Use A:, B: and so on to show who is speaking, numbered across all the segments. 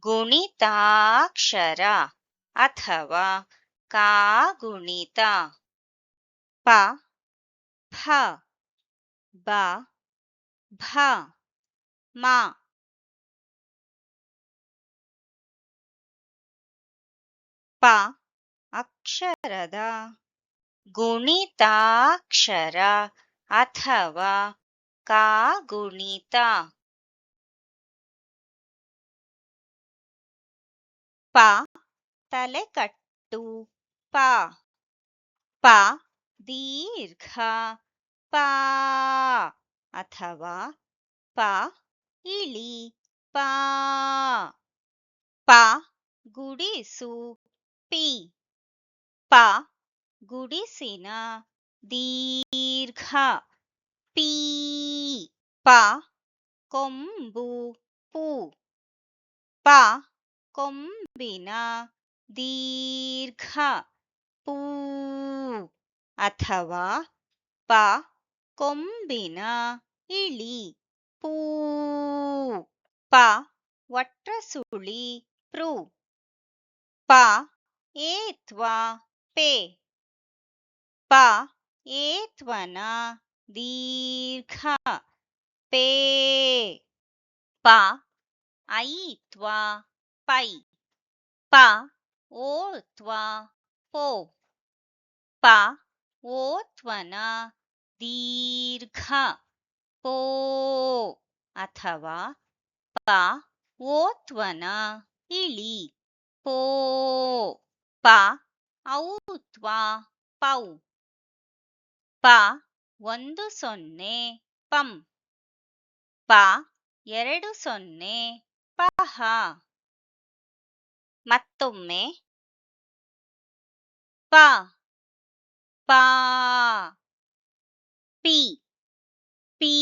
A: ಗುಣಿತಾಕ್ಷರ ಅಥವಾ ಕಾಗುಣಿತ. ಪ ಫ ಬ ಭ ಮ. ಪ ಅಕ್ಷರದ ಗುಣಿತಾಕ್ಷರ ಅಥವಾ ಕಾಗುಣಿತ. ಪ ತಲೆಕಟ್ಟು ಪ. ಪ ದೀರ್ಘ ಪ ಅಥವಾ ಪ ಇಳಿ ಪ. ಪ ಗುಡಿಸು ಪಿ. ಪ ಗುಡಿಸಿನ ದೀರ್ಘ ಪೀ. ಪ ಕೊಂಬು ಪು. ಪ ಕೊಂಬಿನ ದೀರ್ಘ ಪೂ ಅಥವಾ ಪ ಕೊಂಬಿನ ಇಳಿ ಪೂ. ಪ ಒಟ್ರಸುಳಿ ಪೃ. ಪ ಏತ್ವ ಪೆ. ಪ ಏತ್ವನ ದೀರ್ಘ ಪೇ. ಪ ಐತ್ವ ಪೈ. ಪ ಓತ್ವ ಪೋ. ಪ ಓತ್ವನ ದೀರ್ಘ ಪೋ ಅಥವಾ ಪ ಓತ್ವನ ಇಳಿ ಪೋ. ಪ ಔತ್ವ ಪೌ. ಪ ಒಂದು ಸೊನ್ನೆ ಪಂ. ಪ ಎರಡು ಸೊನ್ನೆ ಪಹ. ಮತ್ತೊಮ್ಮೆ ಪ ಪಾ. ಪಿ ಪೀ.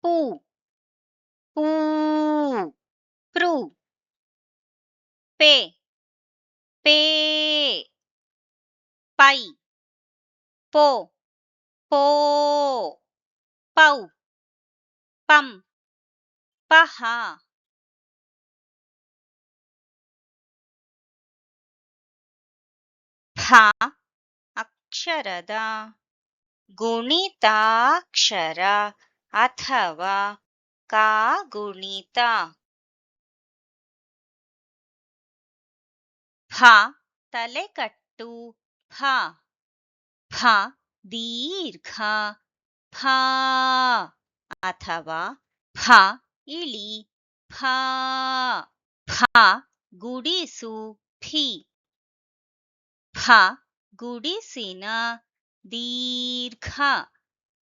A: ಪೂ ಪೂ. ಪೃ. Pay pay. ಪೈ ಪೋ ಪೋ. ಪೌ ಪಂ ಪಹ. ಫ ಅಕ್ಷರದ ಗುಣಿತಾಕ್ಷರ ಅಥವಾ ಕಾಗುಣಿತ. ಫ ತಲೆಕಟ್ಟು ಫ. ಫ ದೀರ್ಘ ಫ ಅಥವಾ ಫ ಇಳಿ ಫ. ಫ ಗುಡಿಸು ಫಿ. ಫ ಗುಡಿಸಿನ ದೀರ್ಘ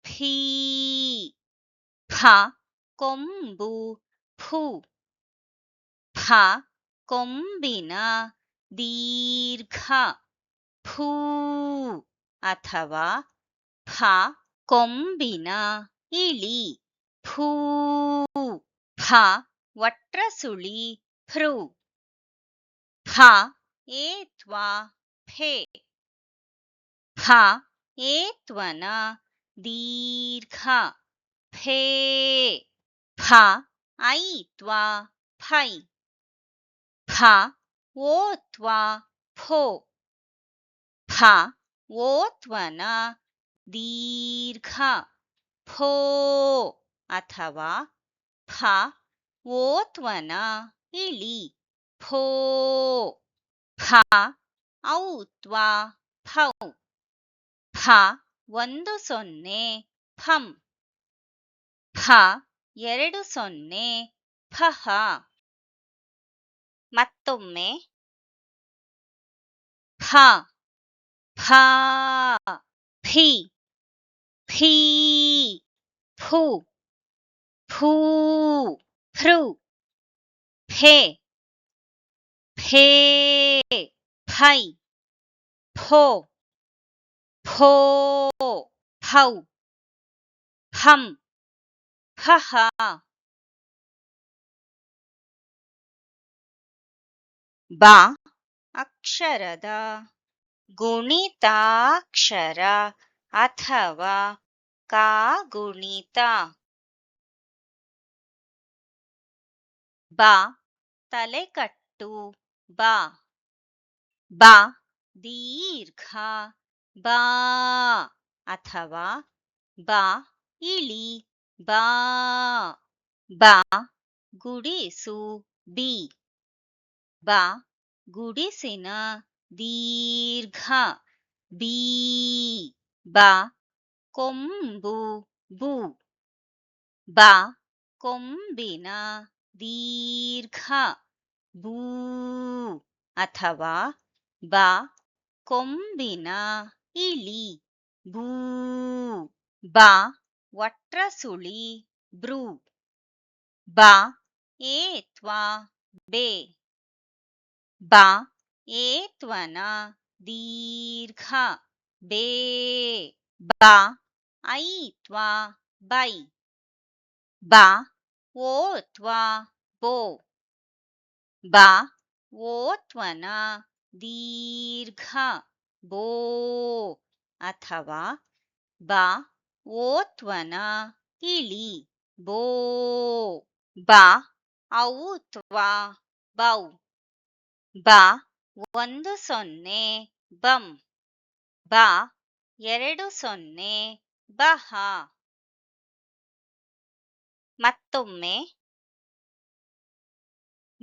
A: ಫೀ. ಫ ಕೊಂಬು ಫು. ಫ ಕೊಂಬಿನ ದೀರ್ಘ ಫೂ ಅಥವಾ ಫ ಕೊಂಬಿನ ಇಳಿ ಫೂ. ಫ ಒಟ್ರಸುಳಿ ಭೃ. ಫ ಏತ್ವ ಫೆ. ಫ ಏತ್ವನ ದೀರ್ಘ ಫೇ. ಫ ಐತ್ವ ಫೈ. ಫ ಓತ್ವ ಫೋ. ಫ ಓತ್ವನ ದೀರ್ಘ ಫೋ ಅಥವಾ ಫ ಓತ್ವನ ಇಳಿ ಫೋ. ಫ ಔತ್ವ ಫೌ. ಫ ಒಂದು ಸೊನ್ನೆ ಫಂ. ಫ ಎರಡು ಸೊನ್ನೆ ಫಹ. ಮತ್ತೊಮ್ಮೆ ಫ ಫಾ. ಫಿ ಫೀ. ಫು ಫೂ. ಫೃ. ಫೆ ಫೇ. ಫೈ ಫೋ ಫೋ. ಫೌ ಫಂ ಫಹ. ಬ ಅಕ್ಷರದ ಗುಣಿತಾಕ್ಷರ ಅಥವಾ ಕಾಗುಣಿತ. ಬ ತಲೆಕಟ್ಟು ಬಾ ಬಾ ದೀರ್ಘ ಬಾ ಅಥವಾ ಬಾ ಇಳಿ ಬಾ ಬಾ ಗುಡಿಸು ಬಿ ಬಾ ಗುಡಿಸಿನ ದೀರ್ಘ ಬೀ ಬಾ ಕೊಂಬು ಬು ಬಾ ಕೊಂಬಿನ ದೀರ್ಘ ಬೂ ಅಥವಾ ಬಾ ಕೊಂಬಿನ ಇಳಿ ಬೂ ಬಾ ವಟ್ರಸುಳಿ ಬ್ರೂ ಬಾ ಏತ್ವಾ ಬೇ ಬಾ ಏತ್ವನ ದೀರ್ಘ ಬೇ ಬಾ ಐತ್ವಾ ಬೈ ಬಾ ಓತ್ವಾ ಬೋ ಬಾ ಓತ್ವನ ದೀರ್ಘ ಬೋ ಅಥವಾ ಬಾ ಓತ್ವನ ಇಳಿ ಬೋ ಬಾ ಔತ್ವಾ ಬೌ ಬಾ 10 ಬಂ ಬಾ 20 ಬಹ ಮತ್ತೊಮ್ಮೆ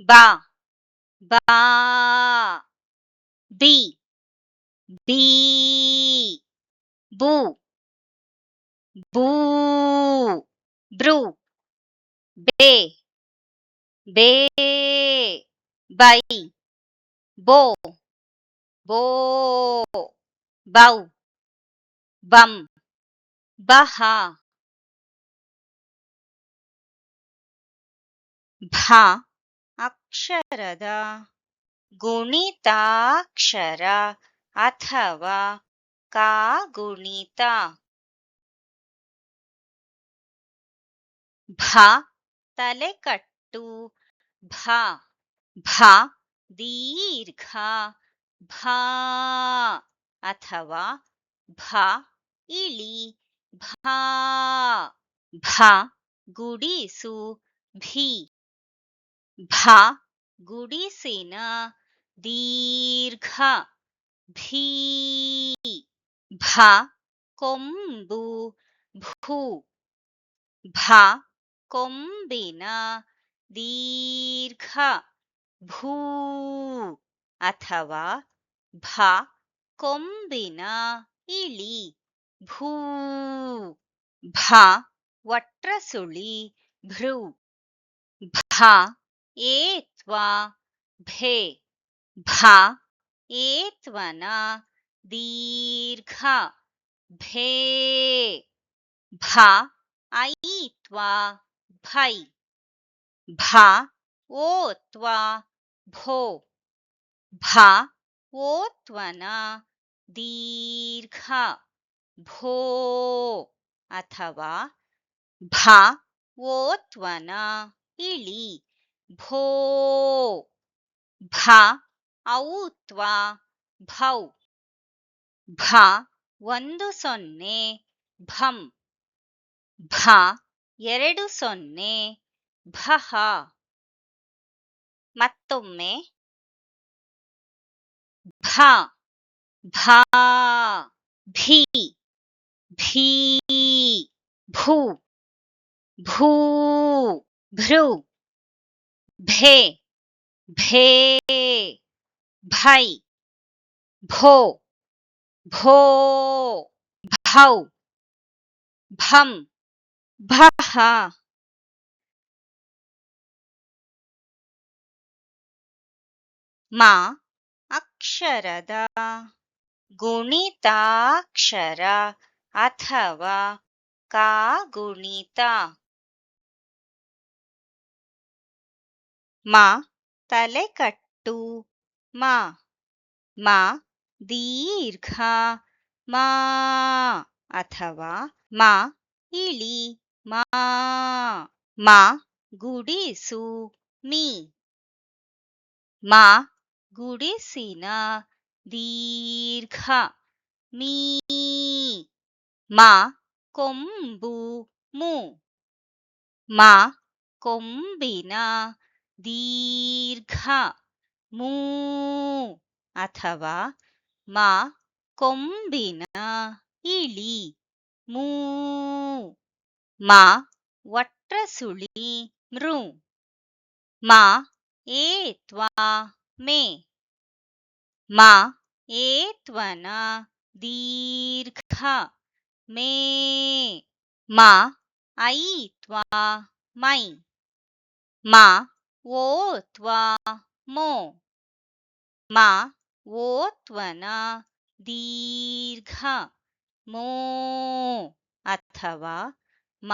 A: ಬಾ ಬಾ ಬಿ ಬೀ ಬೂ ಬೂ ಬ್ರೂ ಬೇ ಬೇ ಬೈ ಬೋ ಬೋ ಬೌ ಬಂ ಬಹ ಭ ಅಕ್ಷರದ ಗುಣಿತಾಕ್ಷರ ಅಥವಾ ಕಾಗುಣಿತ ಭ ತಲೆಕಟ್ಟು ಭ ಭ ದೀರ್ಘ ಭಾ ಅಥವಾ ಭ ಇಳಿ ಭಾ ಭ ಗುಡಿಸು ಭಿ ಭ ಗುಡಿಸಿನ ದೀರ್ಘ ಭೀ ಭ ಕೊಂಬು ಭೂ ಭ ಕೊಂಬಿನ ದೀರ್ಘ ಭೂ ಅಥವಾ ಭ ಕೊಂಬಿನ ಇಳಿ ಭೂ ಭ ವಟ್ರಸುಳಿ ಭೃ ಭ ಏತ್ವಾ ಭೇ ಭ ಏತ್ವನ ದೀರ್ಘ ಭೇ ಭ ಐತ್ವಾ ಭೈ ಭ ಓತ್ವಾ ಭೋ ಭ ಓತ್ವನ ದೀರ್ಘ ಭೋ ಅಥವಾ ಭ ಓತ್ವನ ಇಳಿ ಭೋ ಭ ಔತ್ವಾ ಭೌ ಭ 10 ಭಂ ಭ 20 ಭಹ ಮತ್ತೊಮ್ಮೆ ಭ ಭಾ ಭೀ ಭೀ ಭೂ ಭೂ ಭೃ ಭೇ ಭೇ ಭೈ ಭೋ ಭೋ ಭೌ ಭಂ ಭಹ ಮ ಅಕ್ಷರದ ಗುಣಿತಾಕ್ಷರ ಅಥವಾ ಕಾಗುಣಿತ ಮ ತಲೆಕಟ್ಟು ಮ ಮ ದೀರ್ಘ ಮಾ ಅಥವಾ ಮ ಇಳಿ ಮಾ ಮ ಗುಡಿಸು ಮೀ ಮ ಗುಡಿಸಿನ ದೀರ್ಘ ಮೀ ಮ ಕೊಂಬು ಮು ಮ ಕೊಂಬಿನ ದೀರ್ಘ ಮೂ ಅಥವಾ ಮ ಕೊಂಬಿನ ಇಳಿ ಮೂ ಮ ಒಟ್ರಸುಳಿ ಮೃ ಮ ಏತ್ವ ಮೇ ಮ ಏತ್ವನ ದೀರ್ಘ ಮೇ ಮ ಐತ್ವ ಮೈ ಮ ಓತ್ವ ಮೋ ಮ ಓತ್ವನ ದೀರ್ಘ ಮೋ ಅಥವಾ ಮ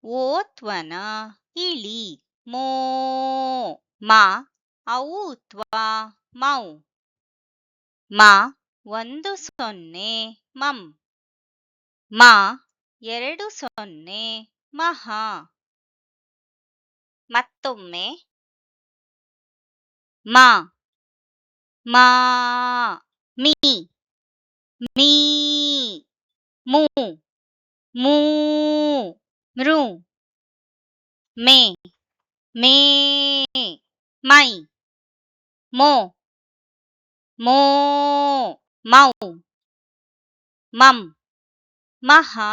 A: ಓತ್ವನ ಇಳಿ ಮೋ ಮ ಔತ್ವ ಮೌ ಮ 10 ಮಂ ಮ 20 ಮಹಾ ಮತ್ತೊಮ್ಮೆ ಮ ಮಾ ಮೀ ಮೀ ಮೂ ಮೂ ಮೃ ಮೇ ಮೇ ಮೈ ಮೋ ಮೋ ಮೌ ಮಂ ಮಹಾ